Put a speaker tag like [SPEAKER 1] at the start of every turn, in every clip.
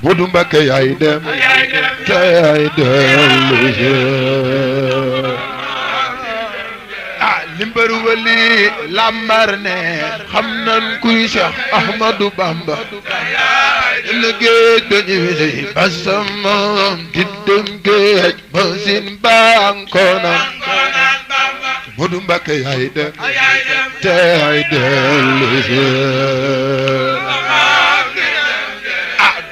[SPEAKER 1] Modou Mbacké yaay dem te yaay dellu ah limbar wali lambar ne xam nan kuy Cheikh Ahmadou Bamba le géej dañu wisi basamam diddum géej masin bankona Modou Mbacké yaay dem te yaay dellu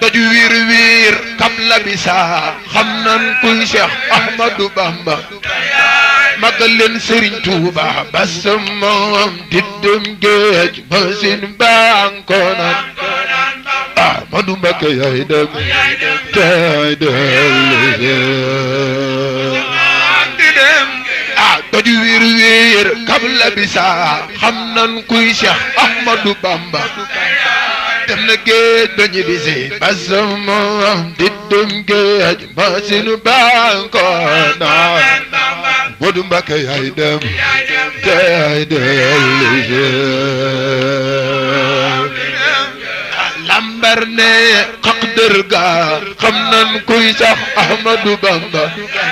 [SPEAKER 1] doju wir wir kam la bisa xam nan kuy Cheikh Ahmadou Bamba magal leen Serigne Touba basamam diddum géej masin bankona Modou Mbacké yaay dem te yaay dellu doju wir wir kam la bisa xam nan kuy Cheikh Ahmadou Bamba dem na géej ba ñibbisi basamam diddum géej masin bankona Modou Mbacké yaay dem te yaay dellu lambar ne xaqdër ga xam nan kuy Cheikh Ahmadou Bamba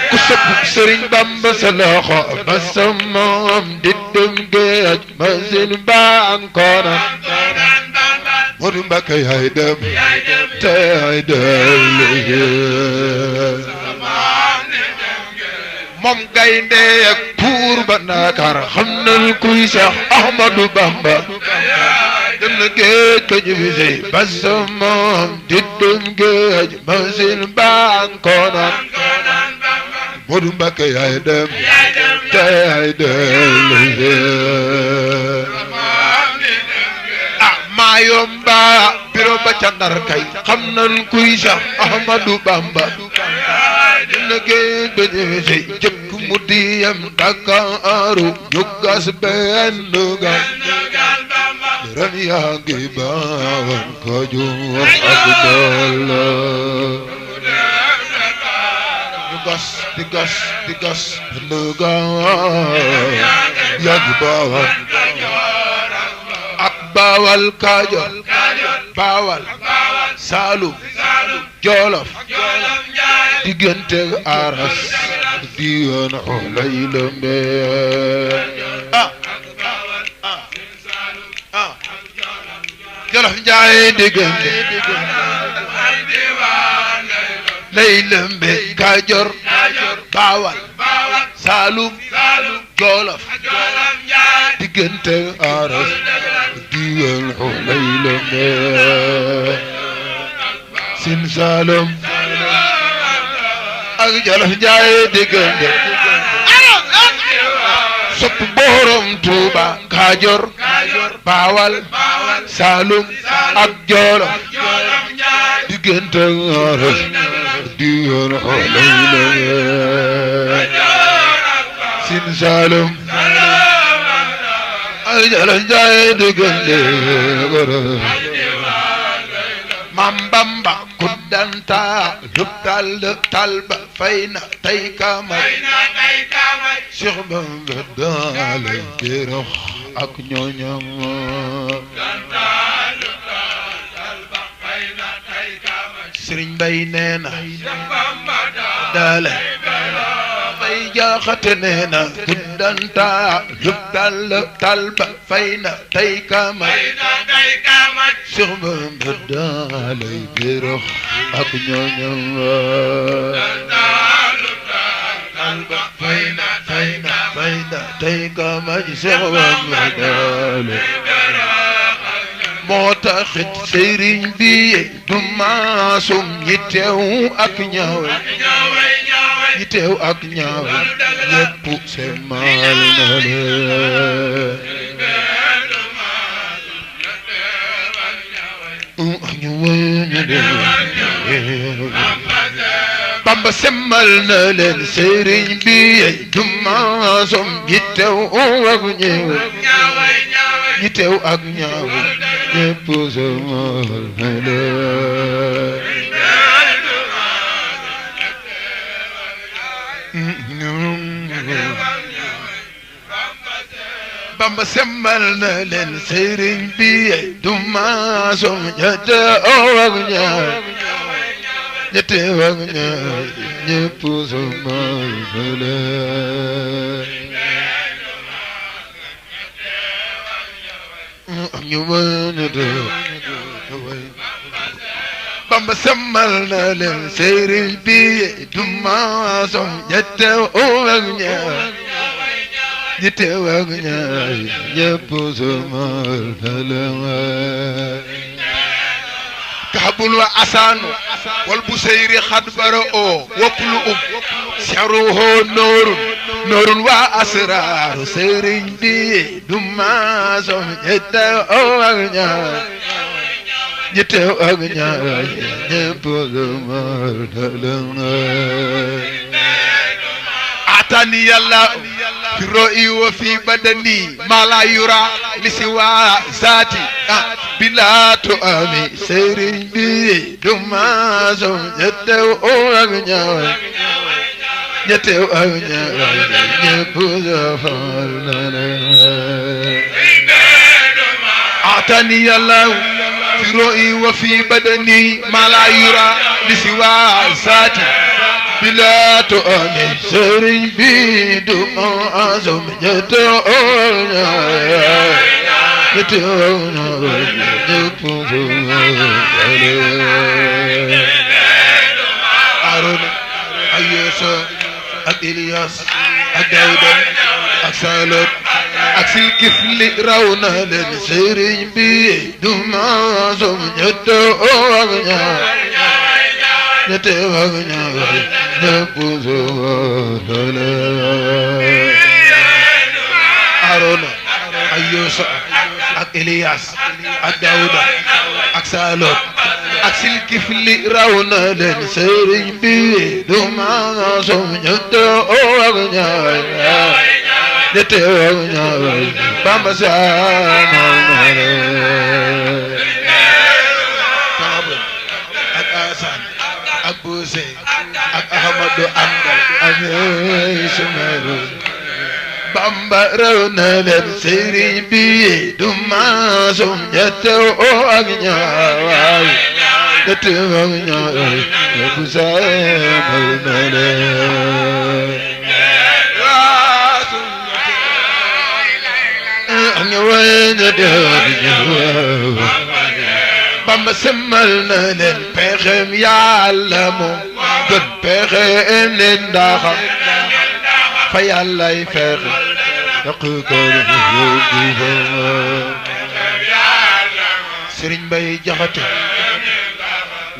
[SPEAKER 1] ku sopp Serigne Bamba sa loxo basamam diddum géej masin bankona Modou Mbacké yaay dem te yaay dellu moom gaynde ak buur ba Ndakaar xam nan kuy Cheikh Ahmadou Bamba dem na géej ba ñibbisi basamam diddum géej masin bankona Modou Mbacké yaay dem te yaay dellu Mayomba biro ba ca Ndar kay xam nan kuy Cheikh Ahmadou Bamba dina géej ba ñibbisi jëkk mu diyam Dakaaru ñu gas benn gaal ren yaa ngi baawan Kajoor ak Bawol ñu gas di gas di gas benn gaal yaa ngi baawan Bawal Kajoor Bawal Saalum Jolof diggante Aras diwan Laylambe Jolof Njaay diggante Laylambe Kajoor Bawal Saalum Jolof diggante Aras diwan Laylambe Sin Saalum ak Jolof Njaay diggante sopp borom Tuuba Kajoor Bawal Saalum ak Jolof diggante Aras diwan Laylambe Sin Saalum ak Jolof Njaay diggante Mam Bamba kuddanta luptal talba fayna tay kama Cheikh Bamba daale birox ak ñoñam Serigne Bay neena daale fay jaaxate neena kuddanta luptal talba fayna tay kama Cheikh Bamba daale birox ak ñoñam fayna tay kama Cheikh Bamba daale moo taxit Serigne bi du maasum ñi teew ak ñaawe ñi teew ak ñaawe ñépp semmal na leen Bamba semmal na leen Serigne bi du maasum ñi teew ak ñaawe ñi teew ak ñaawe ñépp semmal na leen Bamba semmal na leen Serigne bi du maasum ñi teew ak ñaawe ñetti ak ñaar ñëpp sama fële ñu mën a def Bamba semmal na leen sëriñ bi du maasam ñetti ak ñaar ñetti ak ñaar ñëpp sama fële كعبل وعسان والبسير خدبر وكل شعره نور وأسرار سيرين بي دما سم يتأغنى أعطاني الله في رؤي وفي بدني ما لا يرى لسوى ذاتي بلا تؤمي سيرين بي دما سم يتأغنى أعطاني الله في رؤي وفي بدني ما لا يرى لسوى ذاتي بلا تؤمن سرين بيدو أعظم يتؤمن أرون أيوسف أديلياس أداودا أكسالوت أكسل كفل رونا للسرين بيدو أعظم يتؤمن أرون أيوسف إلياس داوود أكسالوت أكسل كفل رونا للسرين بيدو ما سمجدو أغنى بامبا سانا Abuse ak Ahmadu Andal amee sumeru Bamba raw na leen sëriñ bi du maasum ñette oo ak ñaawaay ñette ak ñaawaay bu saamal na leen ak ñaawaay ñette ak ñaawaay Bamba semmal na leen pexem Yàlla moom gën pexem leen ndaxam fa Yàllay fexe yàq ko yóbbu Sëriñ Mbay Jaxate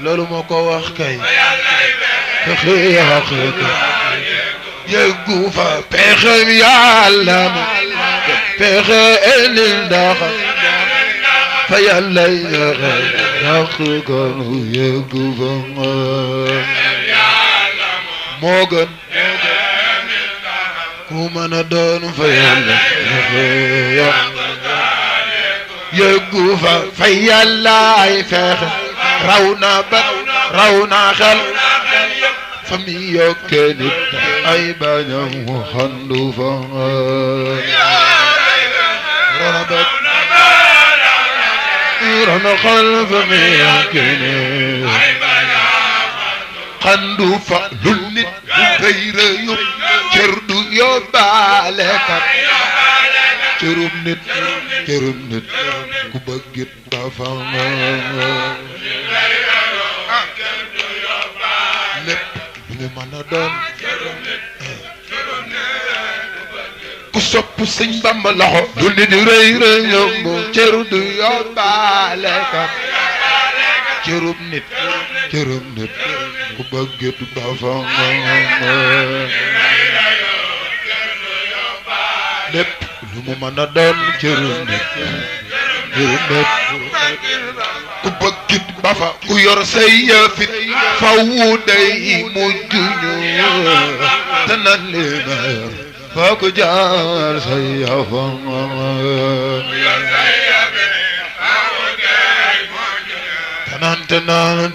[SPEAKER 1] loolu moo ko wax kay fexe yàq ko yóbbu fa pexem Yàlla moom gën pexem leen ndaxam fa Yàllay fexe moo gën ku mën a doon fa Yàlla yëggu fa Yàlla ay fexe raw na ba raw na xel fa mi yokke nit ay bañam xandu fa رنا خلف ميكني قندو فلنت غير يوم كردو يبالك كرم نت كبجت بفما لب لمن دون ku sopp Sëñ Bamba loxo lu nit rëy rëy yomb cëru du yóbbaale ka cërub nit ku bëgget ba fa lépp lu mu mën a doon cërub nit ku bëgget ba fa ku yor say yëfit fawu day mujj ñu te nan li na yor فوق جار سيفا تنان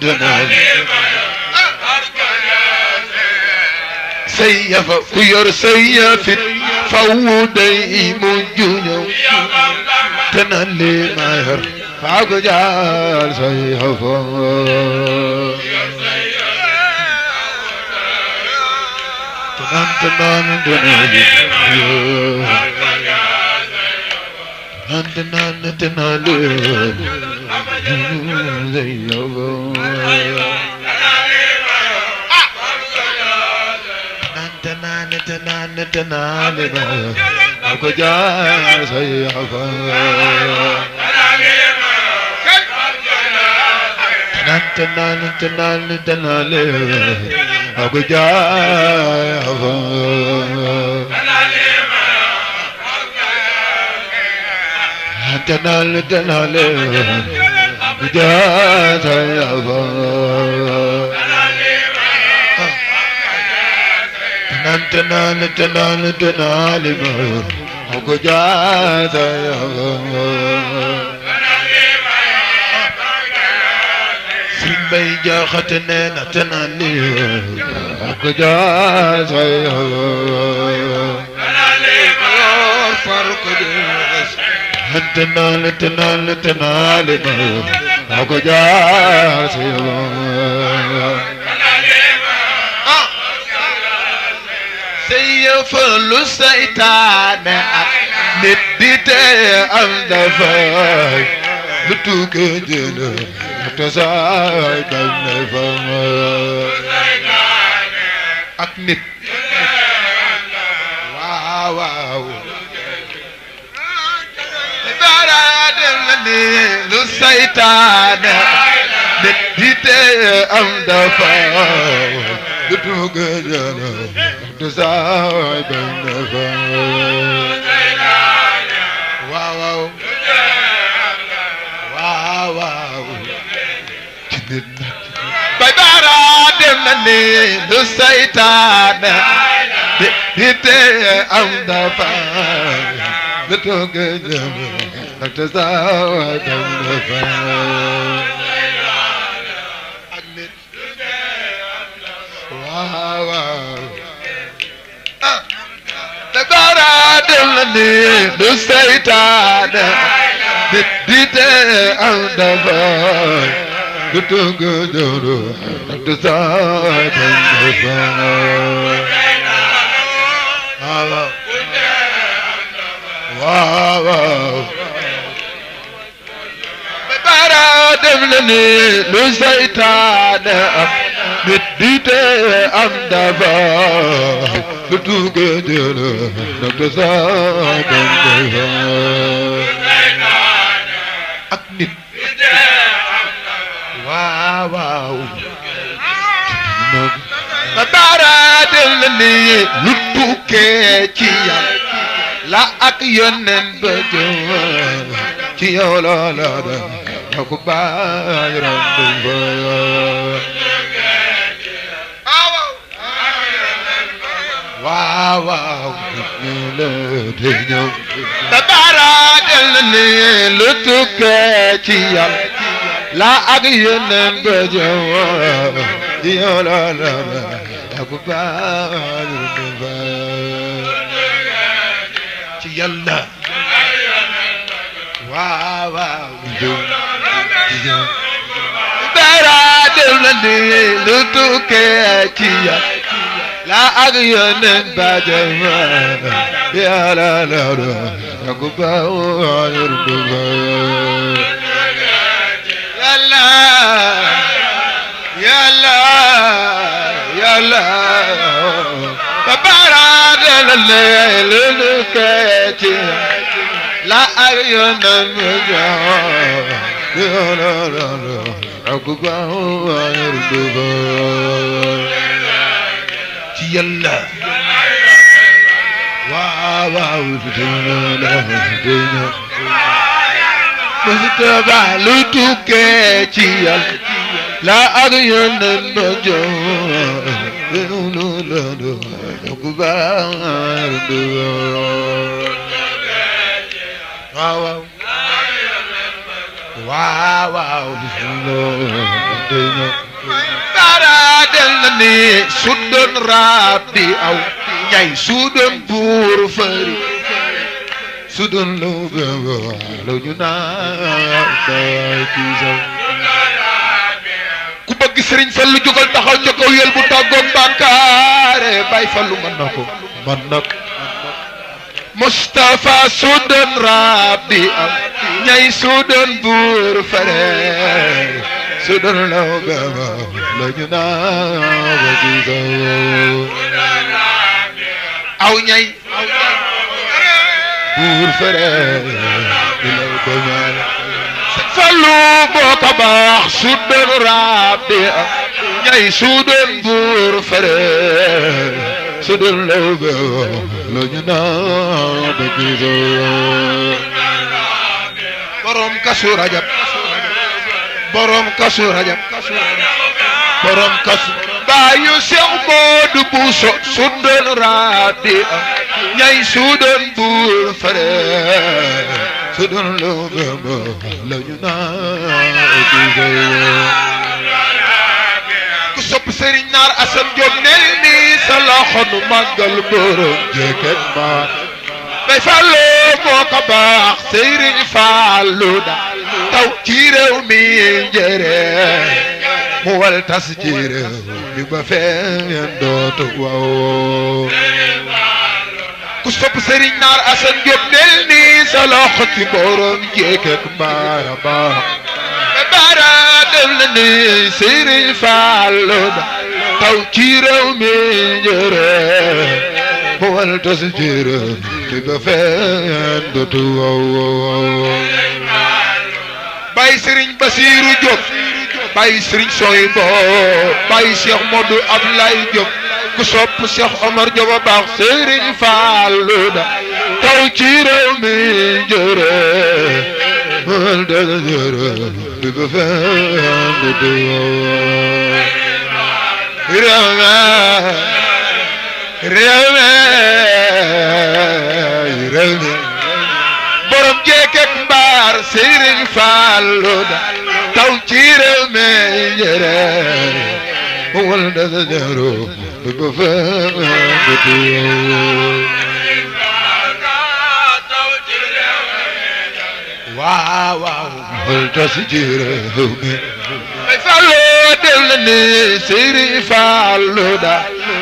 [SPEAKER 1] سيفا كير سيف فودي مجنو تنان لي ماهر فوق جار سيفا سيفل الشيطان نديته أم دفاي لتوك جنا تساي كنفما أكنت واو واو بارادني الشيطان نديته أم دفاي لتوك جنا تساي كنفما واو واو واو بيبارا دمني الشيطان ديته أم دفاع لتوجد تزاوج الدفاع واو بيبارا دمني الشيطان ديته أم دفاع لتوجد تزاوج الدفاع واو بارادمني لشيطان بديته أم دفاع لتوجد تزاوج الدفاع أكنت واو بارادمني لتوكيا لا أكينن بجوار كيا لا لا لا أكبر رندوار واو واو لدينا بارادلني لتوكيا لا أكينن بجوار كيا لا لا لا أكبر رندوار يلا واو واو بارادلني لتوكيا لا أغيون بجما يا لا لا لا أكبا يربا يلا يلا يلا بارادلني لتوكيا لا أغيون بجما يا لا لا لا أكبا يربا يلا واو واو مستبع لتوكيا لا أغيون النجوم لا لا أكبر واو واو واو بارادلني سودون رابي أو ñay سودون بور فري سودون لو بيو لو ñu naan ci saw ku bëgg Serigne Fallu jógal taxaw ci kaw yel bu tàggoog bàkkaare bay Baay Fallu mën na ko mën na ko Mustafa sudan rabbi am ñay sudan buur fere sudan law baba la ñu naa ba giso aw ñay buur fere di law ko ñaan Fallu boo ko baax sudan rabbi am ñay sudan buur fere sudan law baba la ñu naa ba giso borom Kazu Rajab borom Kazu Rajab borom Kazu baayu Seex Moodu Buso sudan rabbi am ñay sudan buur fere sudan law baba la ñu naa giso ku sopp Sëriñ Naar Asan Jóob nel ni sa loxo nu màggal borom jeket ma Baay Fallu moo ko baax Sëriñ Fallu da taw ci réew mi njëre mu wal tas ci réew mi ba feen dootu waaw ku sopp Sëriñ Naar Asan Jóob nel ni sa loxo ci borom jeket ma baax bara dem na ni Sëriñ Fallu da taw ci réew mi njëre mu wal tas ci réew mi ba feen dootu waaw Baay Sëriñ Basiiru Jóob Baay Sëriñ Soybo Baay Cheikh Modou Ablaye Jóob ku sopp Cheikh Omar Jóob a baax Sëriñ Fallu da taw ci réew mi njëre wal tas ci réew mi ba feen dootu réew mi borom jekek mbaar Sëriñ Fallu da taw ci réew mi njëre wal tas ci réew mi ba feen dootu waaw waaw wal tas ci réew mi Baay Fallu del na ni Sëriñ Fallu da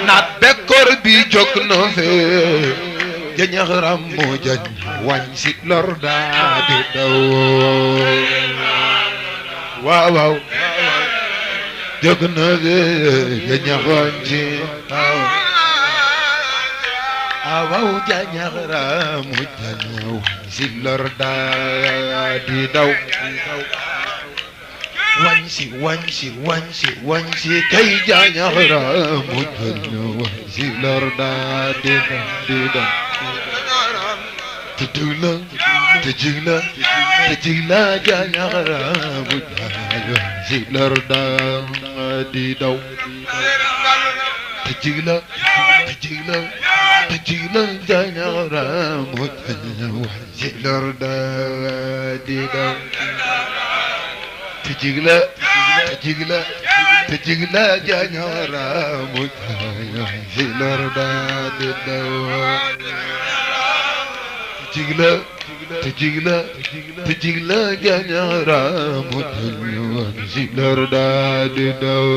[SPEAKER 1] naat bekkoor bi jóg na fee jañax ram mu jañ wañ si lor daa di daw waaw waaw jóg na fee jañax wañ si waaw jañax ram mu jañ wañ si lor daa di daw wañsi kay jañax ram mu jañ wañ si lor daa di daw te jigla jañax ram mu jañ wañ si lor daa di daw te jigla jañax ram mu jañ wañ si lor daa di daw te jigla jañax ram mu jañ wañ si lor daa di daw te jigla jañax ram mu jañ wañ si lor daa di daw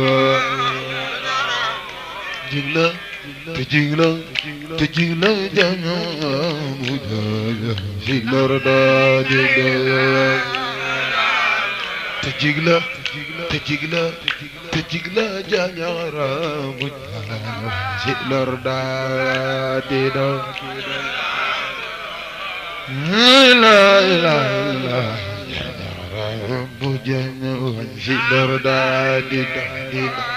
[SPEAKER 1] jigla jañax ram mu jañ wañ si lor daa di daw te jigla jañax ram mu jañ wañ si lor daa di daw bu jañ wañ si lor daa di daw